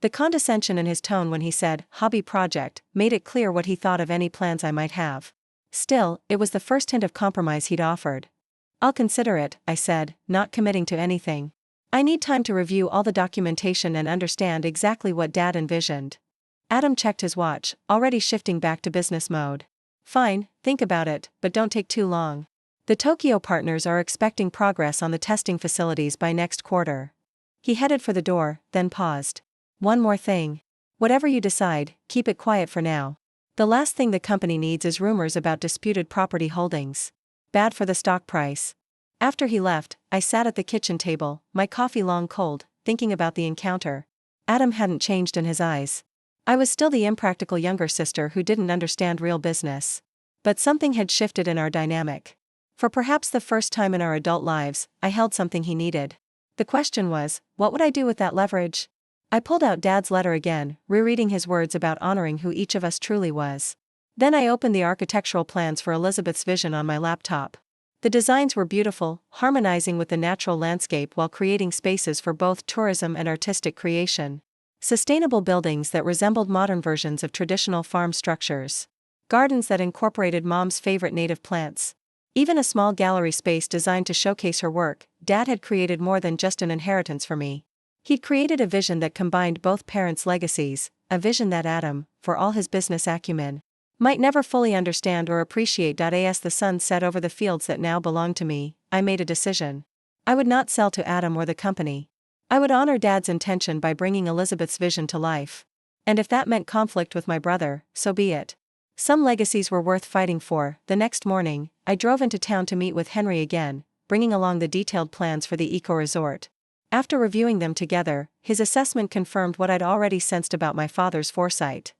The condescension in his tone when he said, hobby project, made it clear what he thought of any plans I might have. Still, it was the first hint of compromise he'd offered. I'll consider it, I said, not committing to anything. I need time to review all the documentation and understand exactly what Dad envisioned. Adam checked his watch, already shifting back to business mode. Fine, think about it, but don't take too long. The Tokyo partners are expecting progress on the testing facilities by next quarter. He headed for the door, then paused. One more thing. Whatever you decide, keep it quiet for now. The last thing the company needs is rumors about disputed property holdings. Bad for the stock price. After he left, I sat at the kitchen table, my coffee long cold, thinking about the encounter. Adam hadn't changed in his eyes. I was still the impractical younger sister who didn't understand real business. But something had shifted in our dynamic. For perhaps the first time in our adult lives, I held something he needed. The question was, what would I do with that leverage? I pulled out Dad's letter again, rereading his words about honoring who each of us truly was. Then I opened the architectural plans for Elizabeth's vision on my laptop. The designs were beautiful, harmonizing with the natural landscape while creating spaces for both tourism and artistic creation. Sustainable buildings that resembled modern versions of traditional farm structures. Gardens that incorporated Mom's favorite native plants. Even a small gallery space designed to showcase her work. Dad had created more than just an inheritance for me. He'd created a vision that combined both parents' legacies, a vision that Adam, for all his business acumen, might never fully understand or appreciate. As the sun set over the fields that now belonged to me, I made a decision. I would not sell to Adam or the company. I would honor Dad's intention by bringing Elizabeth's vision to life. And if that meant conflict with my brother, so be it. Some legacies were worth fighting for. The next morning, I drove into town to meet with Henry again, bringing along the detailed plans for the eco-resort. After reviewing them together, his assessment confirmed what I'd already sensed about my father's foresight.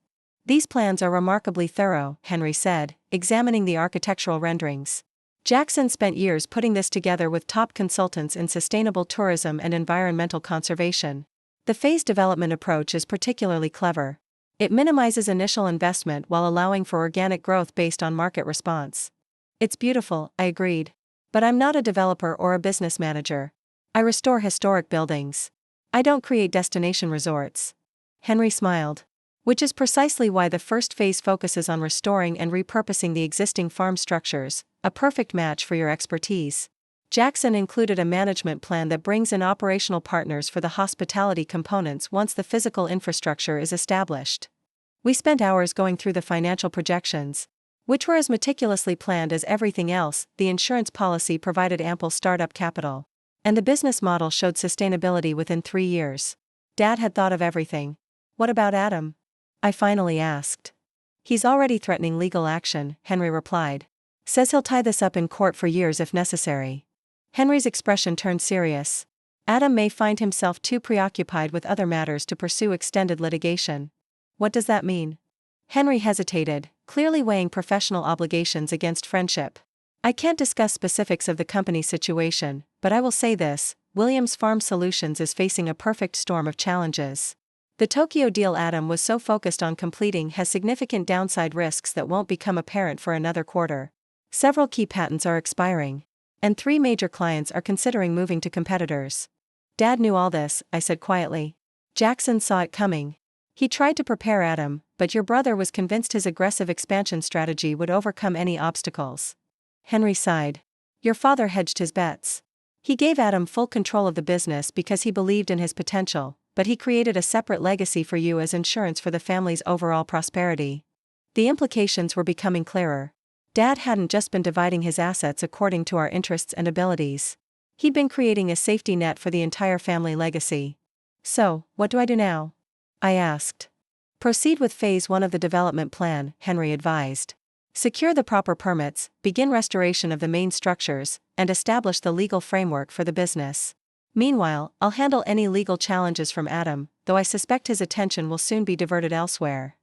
These plans are remarkably thorough, Henry said, examining the architectural renderings. Jackson spent years putting this together with top consultants in sustainable tourism and environmental conservation. The phased development approach is particularly clever. It minimizes initial investment while allowing for organic growth based on market response. It's beautiful, I agreed. But I'm not a developer or a business manager. I restore historic buildings. I don't create destination resorts. Henry smiled. Which is precisely why the first phase focuses on restoring and repurposing the existing farm structures, a perfect match for your expertise. Jackson included a management plan that brings in operational partners for the hospitality components once the physical infrastructure is established. We spent hours going through the financial projections, which were as meticulously planned as everything else. The insurance policy provided ample startup capital, and the business model showed sustainability within 3 years. Dad had thought of everything. What about Adam? I finally asked. He's already threatening legal action, Henry replied. Says he'll tie this up in court for years if necessary. Henry's expression turned serious. Adam may find himself too preoccupied with other matters to pursue extended litigation. What does that mean? Henry hesitated, clearly weighing professional obligations against friendship. I can't discuss specifics of the company's situation, but I will say this: Williams Farm Solutions is facing a perfect storm of challenges. The Tokyo deal Adam was so focused on completing has significant downside risks that won't become apparent for another quarter. Several key patents are expiring, and 3 major clients are considering moving to competitors. Dad knew all this, I said quietly. Jackson saw it coming. He tried to prepare Adam, but your brother was convinced his aggressive expansion strategy would overcome any obstacles. Henry sighed. Your father hedged his bets. He gave Adam full control of the business because he believed in his potential, but he created a separate legacy for you as insurance for the family's overall prosperity. The implications were becoming clearer. Dad hadn't just been dividing his assets according to our interests and abilities. He'd been creating a safety net for the entire family legacy. So, what do I do now? I asked. Proceed with phase 1 of the development plan, Henry advised. Secure the proper permits, begin restoration of the main structures, and establish the legal framework for the business. Meanwhile, I'll handle any legal challenges from Adam, though I suspect his attention will soon be diverted elsewhere.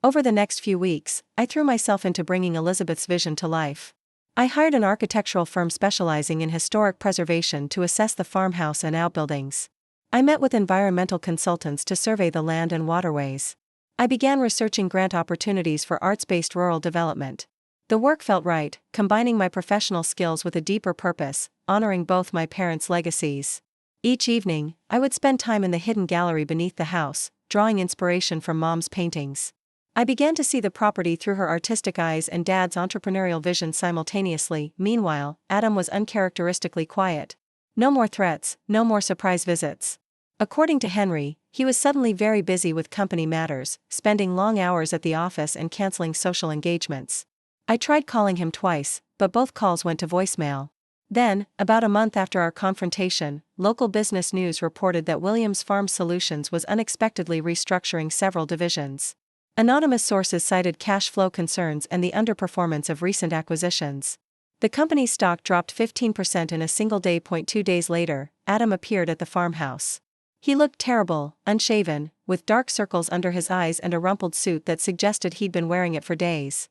Over the next few weeks, I threw myself into bringing Elizabeth's vision to life. I hired an architectural firm specializing in historic preservation to assess the farmhouse and outbuildings. I met with environmental consultants to survey the land and waterways. I began researching grant opportunities for arts-based rural development. The work felt right, combining my professional skills with a deeper purpose, honoring both my parents' legacies. Each evening, I would spend time in the hidden gallery beneath the house, drawing inspiration from Mom's paintings. I began to see the property through her artistic eyes and Dad's entrepreneurial vision simultaneously. Meanwhile, Adam was uncharacteristically quiet. No more threats, no more surprise visits. According to Henry, he was suddenly very busy with company matters, spending long hours at the office and canceling social engagements. I tried calling him twice, but both calls went to voicemail. Then, about a month after our confrontation, local business news reported that Williams Farm Solutions was unexpectedly restructuring several divisions. Anonymous sources cited cash flow concerns and the underperformance of recent acquisitions. The company's stock dropped 15% in a single day. 2 days later, Adam appeared at the farmhouse. He looked terrible, unshaven, with dark circles under his eyes and a rumpled suit that suggested he'd been wearing it for days.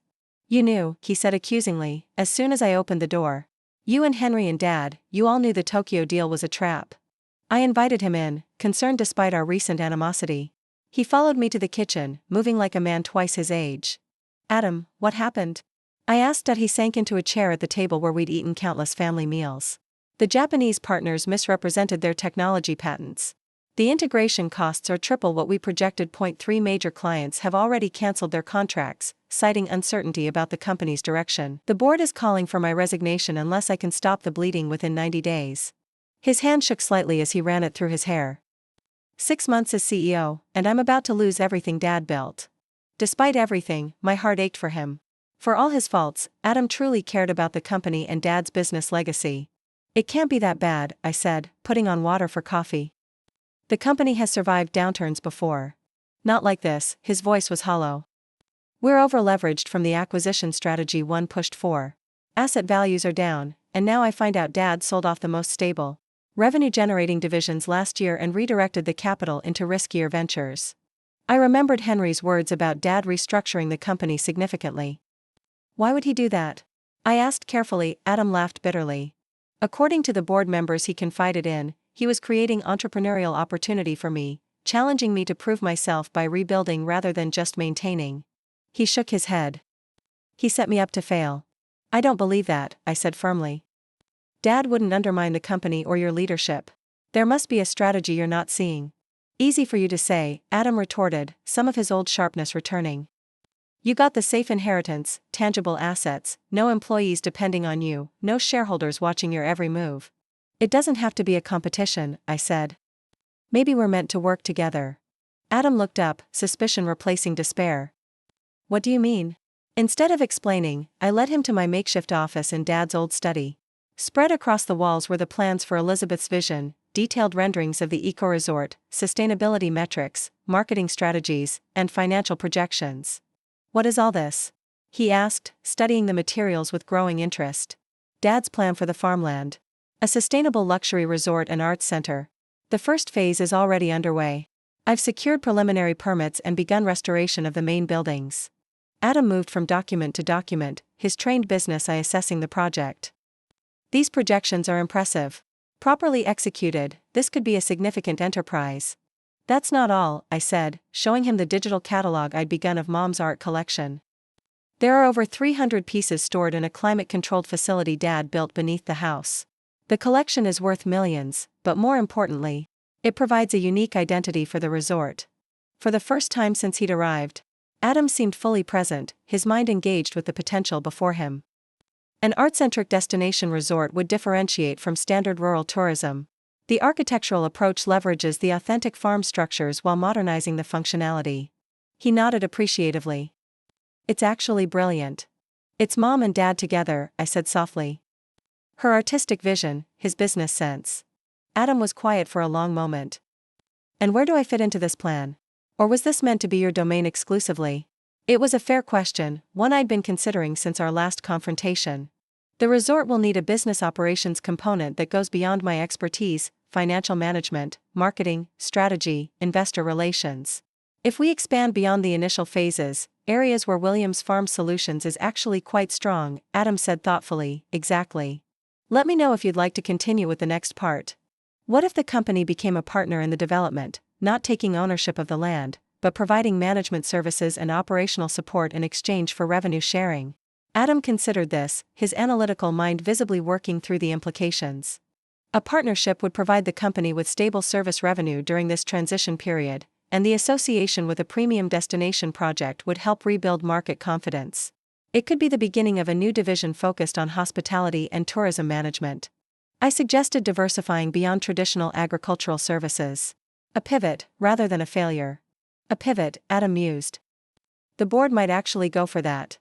You knew, he said accusingly, as soon as I opened the door. You and Henry and Dad, you all knew the Tokyo deal was a trap. I invited him in, concerned despite our recent animosity. He followed me to the kitchen, moving like a man twice his age. Adam, what happened? I asked. He sank into a chair at the table where we'd eaten countless family meals. The Japanese partners misrepresented their technology patents. The integration costs are triple what we projected. 3 major clients have already canceled their contracts, citing uncertainty about the company's direction. The board is calling for my resignation unless I can stop the bleeding within 90 days. His hand shook slightly as he ran it through his hair. 6 months as CEO, and I'm about to lose everything Dad built. Despite everything, my heart ached for him. For all his faults, Adam truly cared about the company and Dad's business legacy. It can't be that bad, I said, putting on water for coffee. The company has survived downturns before. Not like this. His voice was hollow. We're over-leveraged from the acquisition strategy one pushed for. Asset values are down, and now I find out Dad sold off the most stable. revenue-generating divisions last year and redirected the capital into riskier ventures. I remembered Henry's words about Dad restructuring the company significantly. Why would he do that? I asked carefully. Adam laughed bitterly. According to the board members he confided in, he was creating entrepreneurial opportunity for me, challenging me to prove myself by rebuilding rather than just maintaining. He shook his head. He set me up to fail. I don't believe that, I said firmly. Dad wouldn't undermine the company or your leadership. There must be a strategy you're not seeing. Easy for you to say, Adam retorted, some of his old sharpness returning. You got the safe inheritance, tangible assets, no employees depending on you, no shareholders watching your every move. It doesn't have to be a competition, I said. Maybe we're meant to work together. Adam looked up, suspicion replacing despair. What do you mean? Instead of explaining, I led him to my makeshift office in Dad's old study. Spread across the walls were the plans for Elizabeth's vision, detailed renderings of the eco-resort, sustainability metrics, marketing strategies, and financial projections. What is all this? He asked, studying the materials with growing interest. Dad's plan for the farmland. A sustainable luxury resort and arts center. The first phase is already underway. I've secured preliminary permits and begun restoration of the main buildings. Adam moved from document to document, his trained business eye assessing the project. These projections are impressive. Properly executed, this could be a significant enterprise. That's not all, I said, showing him the digital catalog I'd begun of Mom's art collection. There are over 300 pieces stored in a climate-controlled facility Dad built beneath the house. The collection is worth millions, but more importantly, it provides a unique identity for the resort. For the first time since he'd arrived, Adam seemed fully present, his mind engaged with the potential before him. An art-centric destination resort would differentiate from standard rural tourism. The architectural approach leverages the authentic farm structures while modernizing the functionality. He nodded appreciatively. It's actually brilliant. It's Mom and Dad together, I said softly. Her artistic vision, his business sense. Adam was quiet for a long moment. And where do I fit into this plan? Or was this meant to be your domain exclusively? It was a fair question, one I'd been considering since our last confrontation. The resort will need a business operations component that goes beyond my expertise, financial management, marketing, strategy, investor relations. If we expand beyond the initial phases, areas where Williams Farm Solutions is actually quite strong, Adam said thoughtfully, exactly. Let me know if you'd like to continue with the next part. What if the company became a partner in the development, not taking ownership of the land, but providing management services and operational support in exchange for revenue sharing? Adam considered this, his analytical mind visibly working through the implications. A partnership would provide the company with stable service revenue during this transition period, and the association with a premium destination project would help rebuild market confidence. It could be the beginning of a new division focused on hospitality and tourism management. I suggested diversifying beyond traditional agricultural services. A pivot, rather than a failure. A pivot, Adam mused. The board might actually go for that.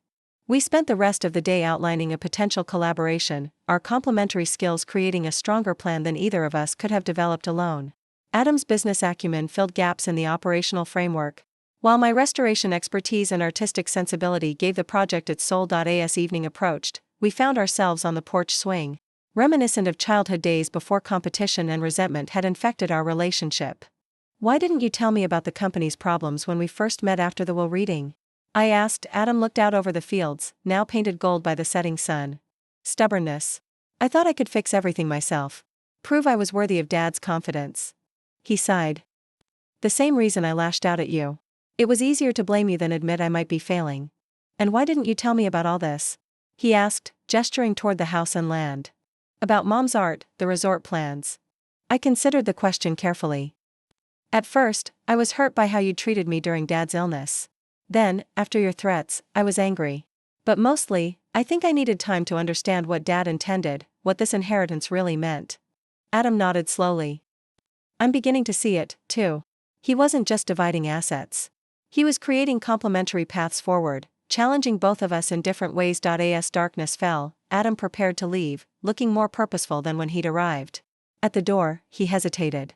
We spent the rest of the day outlining a potential collaboration, our complementary skills creating a stronger plan than either of us could have developed alone. Adam's business acumen filled gaps in the operational framework, while my restoration expertise and artistic sensibility gave the project its soul. As evening approached, we found ourselves on the porch swing, reminiscent of childhood days before competition and resentment had infected our relationship. Why didn't you tell me about the company's problems when we first met after the will reading? I asked. Adam looked out over the fields, now painted gold by the setting sun. Stubbornness. I thought I could fix everything myself. Prove I was worthy of Dad's confidence. He sighed. The same reason I lashed out at you. It was easier to blame you than admit I might be failing. And why didn't you tell me about all this? He asked, gesturing toward the house and land. About Mom's art, the resort plans. I considered the question carefully. At first, I was hurt by how you treated me during Dad's illness. Then, after your threats, I was angry. But mostly, I think I needed time to understand what Dad intended, what this inheritance really meant. Adam nodded slowly. I'm beginning to see it, too. He wasn't just dividing assets. He was creating complementary paths forward, challenging both of us in different ways. As darkness fell, Adam prepared to leave, looking more purposeful than when he'd arrived. At the door, he hesitated.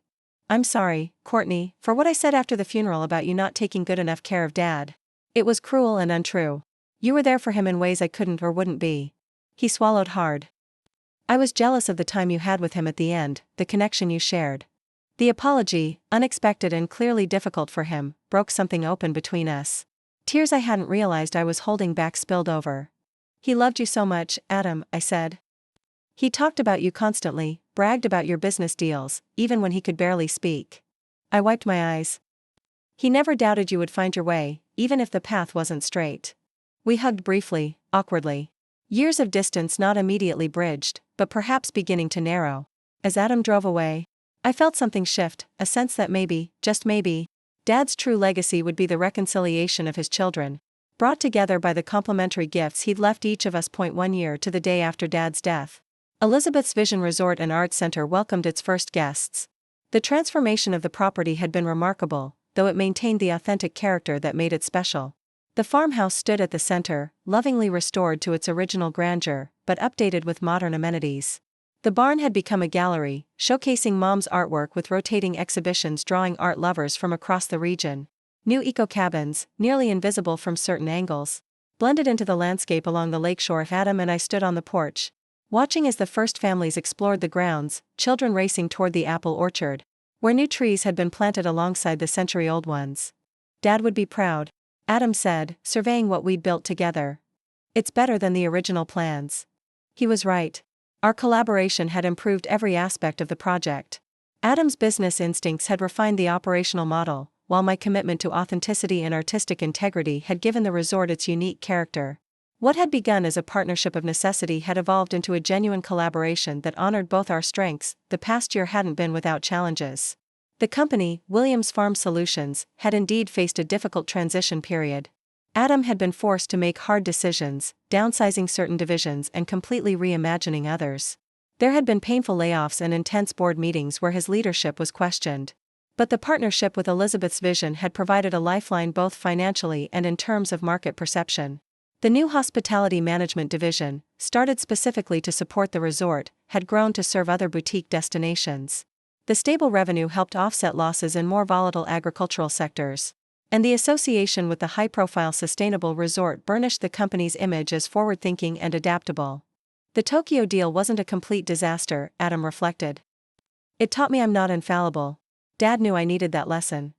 I'm sorry, Courtney, for what I said after the funeral about you not taking good enough care of Dad. It was cruel and untrue. You were there for him in ways I couldn't or wouldn't be. He swallowed hard. I was jealous of the time you had with him at the end, the connection you shared. The apology, unexpected and clearly difficult for him, broke something open between us. Tears I hadn't realized I was holding back spilled over. He loved you so much, Adam, I said. He talked about you constantly, bragged about your business deals, even when he could barely speak. I wiped my eyes. He never doubted you would find your way, even if the path wasn't straight. We hugged briefly, awkwardly. Years of distance not immediately bridged, but perhaps beginning to narrow. As Adam drove away, I felt something shift, a sense that maybe, just maybe, Dad's true legacy would be the reconciliation of his children, brought together by the complementary gifts he'd left each of us. 1 year to the day after Dad's death, Elizabeth's Vision Resort and Arts Center welcomed its first guests. The transformation of the property had been remarkable, though it maintained the authentic character that made it special. The farmhouse stood at the center, lovingly restored to its original grandeur, but updated with modern amenities. The barn had become a gallery, showcasing Mom's artwork with rotating exhibitions drawing art lovers from across the region. New eco-cabins, nearly invisible from certain angles, blended into the landscape along the lakeshore. Adam and I stood on the porch, watching as the first families explored the grounds, children racing toward the apple orchard, where new trees had been planted alongside the century-old ones. Dad would be proud, Adam said, surveying what we'd built together. It's better than the original plans. He was right. Our collaboration had improved every aspect of the project. Adam's business instincts had refined the operational model, while my commitment to authenticity and artistic integrity had given the resort its unique character. What had begun as a partnership of necessity had evolved into a genuine collaboration that honored both our strengths. The past year hadn't been without challenges. The company, Williams Farm Solutions, had indeed faced a difficult transition period. Adam had been forced to make hard decisions, downsizing certain divisions and completely reimagining others. There had been painful layoffs and intense board meetings where his leadership was questioned. But the partnership with Elizabeth's Vision had provided a lifeline both financially and in terms of market perception. The new hospitality management division, started specifically to support the resort, had grown to serve other boutique destinations. The stable revenue helped offset losses in more volatile agricultural sectors. And the association with the high-profile sustainable resort burnished the company's image as forward-thinking and adaptable. The Tokyo deal wasn't a complete disaster, Adam reflected. It taught me I'm not infallible. Dad knew I needed that lesson.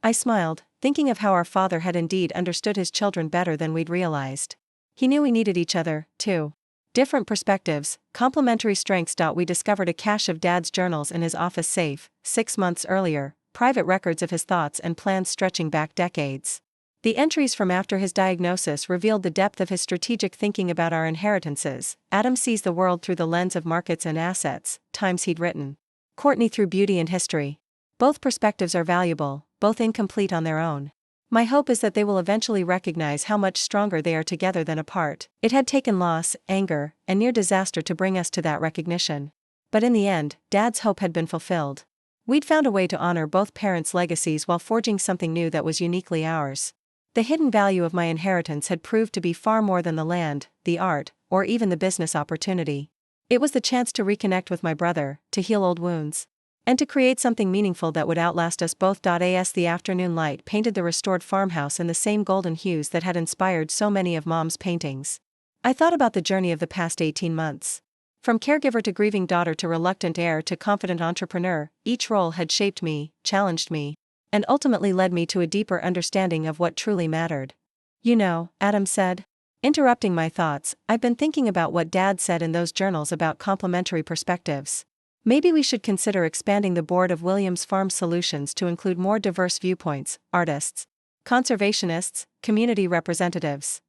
I smiled, thinking of how our father had indeed understood his children better than we'd realized. He knew we needed each other, too. Different perspectives, complementary strengths. We discovered a cache of Dad's journals in his office safe, 6 months earlier, private records of his thoughts and plans stretching back decades. The entries from after his diagnosis revealed the depth of his strategic thinking about our inheritances. Adam sees the world through the lens of markets and assets, times he'd written. Courtney through beauty and history. Both perspectives are valuable, both incomplete on their own. My hope is that they will eventually recognize how much stronger they are together than apart. It had taken loss, anger, and near disaster to bring us to that recognition. But in the end, Dad's hope had been fulfilled. We'd found a way to honor both parents' legacies while forging something new that was uniquely ours. The hidden value of my inheritance had proved to be far more than the land, the art, or even the business opportunity. It was the chance to reconnect with my brother, to heal old wounds, and to create something meaningful that would outlast us both. As the afternoon light painted the restored farmhouse in the same golden hues that had inspired so many of Mom's paintings, I thought about the journey of the past 18 months. From caregiver to grieving daughter to reluctant heir to confident entrepreneur, each role had shaped me, challenged me, and ultimately led me to a deeper understanding of what truly mattered. You know, Adam said, interrupting my thoughts, I've been thinking about what Dad said in those journals about complementary perspectives. Maybe we should consider expanding the board of Williams Farm Solutions to include more diverse viewpoints, artists, conservationists, community representatives.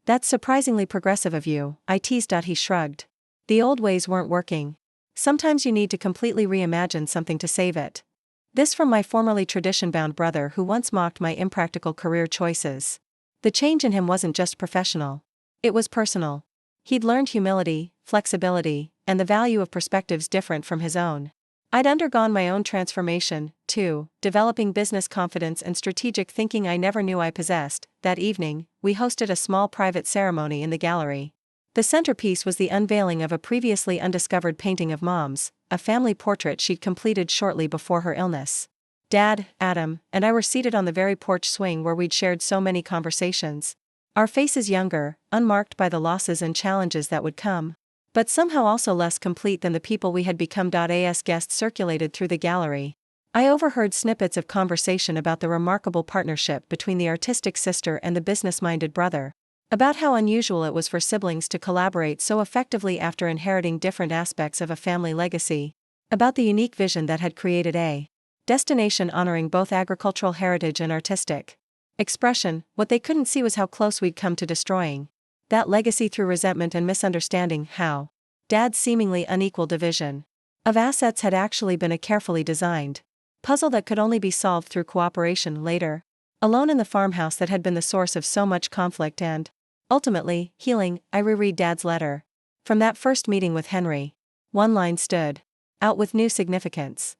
That's surprisingly progressive of you, I teased. He shrugged. The old ways weren't working. Sometimes you need to completely reimagine something to save it. This from my formerly tradition-bound brother who once mocked my impractical career choices. The change in him wasn't just professional. It was personal. He'd learned humility, flexibility, and the value of perspectives different from his own. I'd undergone my own transformation, too, developing business confidence and strategic thinking I never knew I possessed. That evening, we hosted a small private ceremony in the gallery. The centerpiece was the unveiling of a previously undiscovered painting of Mom's, a family portrait she'd completed shortly before her illness. Dad, Adam, and I were seated on the very porch swing where we'd shared so many conversations. Our faces younger, unmarked by the losses and challenges that would come. but somehow also less complete than the people we had become. As guests circulated through the gallery, I overheard snippets of conversation about the remarkable partnership between the artistic sister and the business-minded brother, about how unusual it was for siblings to collaborate so effectively after inheriting different aspects of a family legacy, about the unique vision that had created a destination honoring both agricultural heritage and artistic expression. What they couldn't see was how close we'd come to destroying that legacy through resentment and misunderstanding, how Dad's seemingly unequal division of assets had actually been a carefully designed puzzle that could only be solved through cooperation. Later, alone in the farmhouse that had been the source of so much conflict and, ultimately, healing, I reread Dad's letter. From that first meeting with Henry, one line stood out with new significance.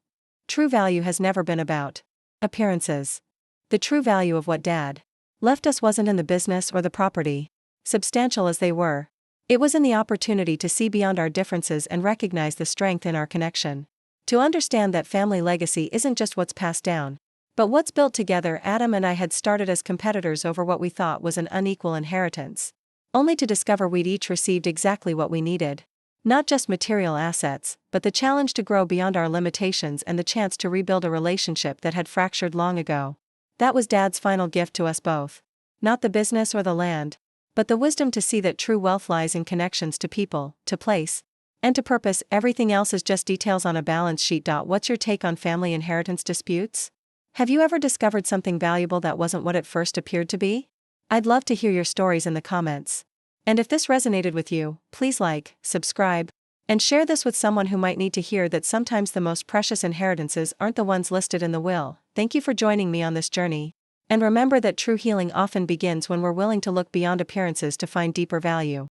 True value has never been about appearances. The true value of what Dad left us wasn't in the business or the property, substantial as they were. It was in the opportunity to see beyond our differences and recognize the strength in our connection. To understand that family legacy isn't just what's passed down, but what's built together. Adam and I had started as competitors over what we thought was an unequal inheritance, only to discover we'd each received exactly what we needed. Not just material assets, but the challenge to grow beyond our limitations and the chance to rebuild a relationship that had fractured long ago. That was Dad's final gift to us both. Not the business or the land, but the wisdom to see that true wealth lies in connections to people, to place, and to purpose. Everything else is just details on a balance sheet. What's your take on family inheritance disputes? Have you ever discovered something valuable that wasn't what it first appeared to be? I'd love to hear your stories in the comments. And if this resonated with you, please like, subscribe, and share this with someone who might need to hear that sometimes the most precious inheritances aren't the ones listed in the will. Thank you for joining me on this journey. And remember that true healing often begins when we're willing to look beyond appearances to find deeper value.